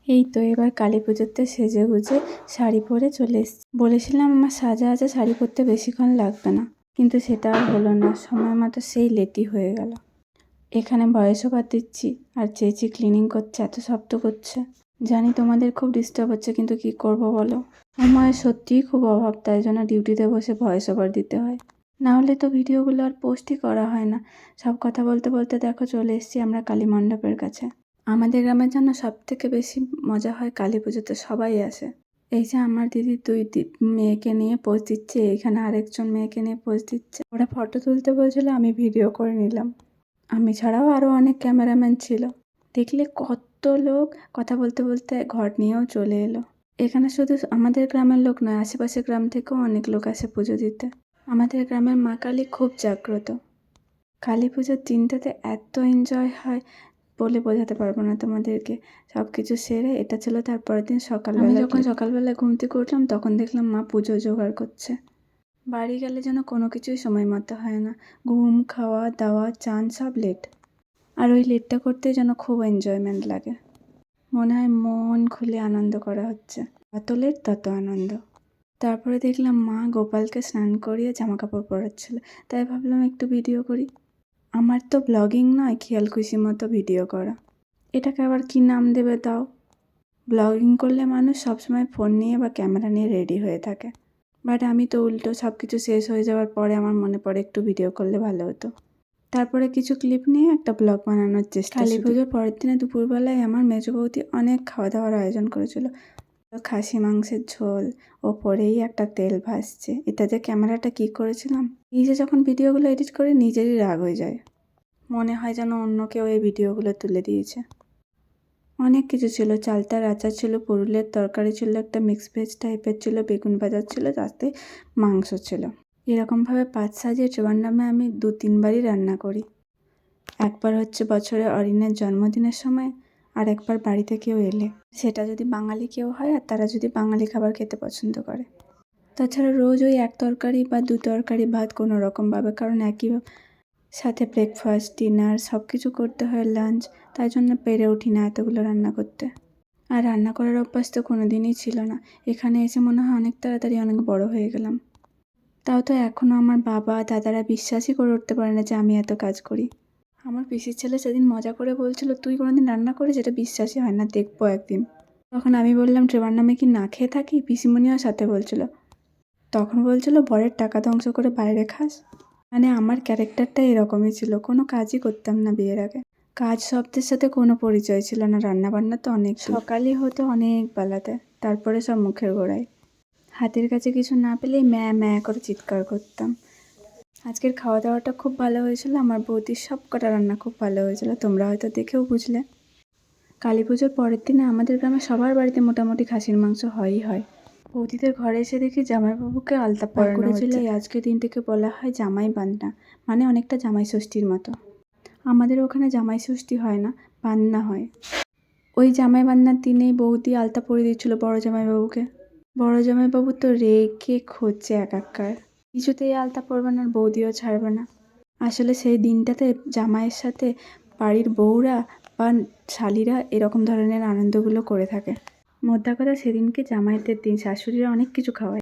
এই তো এবার কালী পুজোতে সেজে গুজে শাড়ি পরে চলে এসেছি। বলেছিলাম আমার সাজা আছে, শাড়ি পরতে বেশিক্ষণ লাগবে না, কিন্তু সেটা আর হলো না। সময় মতো সেই লেটই হয়ে গেল। এখানে ভয়েস ওভার দিচ্ছি আর চেঁচি ক্লিনিং করছে, এত শব্দ করছে। জানি তোমাদের খুব ডিস্টার্ব হচ্ছে, কিন্তু কি করব বলো, সময়ের সত্যিই খুব অভাব, তাই জন্য ডিউটিতে বসে ভয়েস ওভার দিতে হয়। না হলে তো ভিডিওগুলো আর পোস্টই করা হয় না। সব কথা বলতে বলতে দেখো চলে এসেছি আমরা কালী মণ্ডপের কাছে। আমাদের গ্রামের জন্য সব থেকে বেশি মজা হয় কালী পুজোতে, সবাই আসে। এই যে আমার দিদি দুই মেয়েকে নিয়ে পোজ দিচ্ছে, এখানে আরেকজন মেয়েকে নিয়ে পোজ দিচ্ছে। ওরা ফটো তুলতে বলছিল, আমি ভিডিও করে নিলাম। আমি ছাড়াও আরও অনেক ক্যামেরাম্যান ছিল। দেখলে কত লোক কথা বলতে বলতে ঘর নিয়েও চলে এলো। এখানে শুধু আমাদের গ্রামের লোক নয়, আশেপাশের গ্রাম থেকেও অনেক লোক আসে পুজো দিতে। আমাদের গ্রামের মা কালী খুব জাগ্রত। কালী পুজোর দিনটাতে এত এনজয় হয় বলে বোঝাতে পারবো না তোমাদেরকে। সব কিছু সেরে এটা ছিল তারপরের দিন সকালবেলা। আমি যখন সকালবেলায় ঘুম থেকে উঠলাম তখন দেখলাম মা পুজো জোগাড় করছে। বাড়ি গেলে যেন কোনো কিছুই সময় মতো হয় না। ঘুম, খাওয়া দাওয়া, চান সব লেট। আর ওই লেটটা করতে যেন খুব এনজয়মেন্ট লাগে। মনে হয় মন খুলে আনন্দ করা হচ্ছে। যত লেট তত আনন্দ। তারপরে দেখলাম মা গোপালকে স্নান করিয়ে জামা কাপড় পরাচ্ছিল, তাই ভাবলাম একটু ভিডিও করি। আমার তো ব্লগিং নয়, খেয়াল খুশি মতো ভিডিও করা। এটাকে আবার কি নাম দেবে তাও? ব্লগিং করলে মানুষ সবসময় ফোন নিয়ে বা ক্যামেরা নিয়ে রেডি হয়ে থাকে, বাট আমি তো উল্টো, সব কিছু শেষ হয়ে যাওয়ার পরে আমার মনে পড়ে একটু ভিডিও করলে ভালো হতো। তারপরে কিছু ক্লিপ নিয়ে একটা ব্লগ বানানোর চেষ্টা। কালী পুজোর পরের দিনে দুপুরবেলায় আমার মেজো বৌদি অনেক খাওয়া দাওয়ার আয়োজন করেছিল। খাসি মাংসের ঝোল, ওপরেই একটা তেল ভাসছে। এটা যে ক্যামেরাটা কি করেছিলাম, নিজে যখন ভিডিওগুলো এডিট করে নিজেরই রাগ হয়ে যায়। মনে হয় যেন অন্য কেউ এই ভিডিওগুলো তুলে দিয়েছে। অনেক কিছু ছিল, চালতার আচার ছিল, পুরুলের তরকারি ছিল, একটা মিক্স ভেজ টাইপের ছিল, বেগুন ভাজা ছিল, তাতে মাংস ছিল। এরকমভাবে 5 সাজিয়ে ট্রিবান্ডামে আমি 2-3 বারই রান্না করি। একবার হচ্ছে বছরে অরিনের জন্মদিনের সময়, আর একবার বাড়িতে কেউ এলে, সেটা যদি বাঙালি কেউ হয় আর তারা যদি বাঙালি খাবার খেতে পছন্দ করে। তাছাড়া রোজ ওই 1 তরকারি বা 2 তরকারি ভাত কোনো রকমভাবে, কারণ একই সাথে ব্রেকফাস্ট, ডিনার সব কিছু করতে হয়, লাঞ্চ, তাই জন্য পেরে উঠি না এতগুলো রান্না করতে। আর রান্না করার অভ্যাস তো কোনো দিনই ছিল না। এখানে এসে মনে হয় অনেক তাড়াতাড়ি অনেক বড় হয়ে গেলাম। তাও তো এখনও আমার বাবা দাদারা বিশ্বাসই করে উঠতে পারে না যে আমি এত কাজ করি। আমার পিসির ছেলে সেদিন মজা করে বলছিল, তুই কোনোদিন রান্না করিস? এটা বিশ্বাসই হয় না, দেখবো একদিন। তখন আমি বললাম, ট্রিবান্ডামে কি না খেয়ে থাকি? পিসিমণিও সাথে বলছিল। তখন বলছিল, বরের টাকা ধ্বংস করে বাইরে খাস। মানে আমার ক্যারেক্টারটা এরকমই ছিল, কোনো কাজই করতাম না বিয়ের আগে। কাজ শব্দের সাথে কোনো পরিচয় ছিল না, রান্নাবান্না তো অনেক সকালই হতো অনেক বেলাতে, তারপরে সব মুখের গোড়ায়। হাতের কাছে কিছু না পেলেই ম্যা ম্যা করে চিৎকার করতাম। আজকের খাওয়া দাওয়াটা খুব ভালো হয়েছিল, আমার বৌদির সব কটা রান্না খুব ভালো হয়েছিল, তোমরা হয়তো দেখেও বুঝলে। কালী পুজোর পরের দিনে আমাদের গ্রামে সবার বাড়িতে মোটামুটি খাসির মাংস হয়ই হয়। বৌদিদের ঘরে এসে দেখি জামাইবাবুকে আলতা পরানো হচ্ছে। আজকের দিনটিকে বলা হয় জামাই বান্না, মানে অনেকটা জামাই ষষ্ঠীর মতো। আমাদের ওখানে জামাই ষষ্ঠী হয় না, বান্না হয়। ওই জামাই বান্নার দিনেই বৌদি আলতা পরিয়ে দিচ্ছিল বড় জামাইবাবুকে। বড় জামাইবাবু তো রেগে খোঁজছে একাকার, কিছুতেই আলতা পরবে না, বৌদিও ছাড়বে না। আসলে সেই দিনটাতে জামাইয়ের সাথে বাড়ির বউরা বা শালিরা এরকম ধরনের আনন্দগুলো করে থাকে। মোদ্দা কথা, সেদিনকে জামাইদের দিন, শাশুড়িরা অনেক কিছু খাওয়ায়।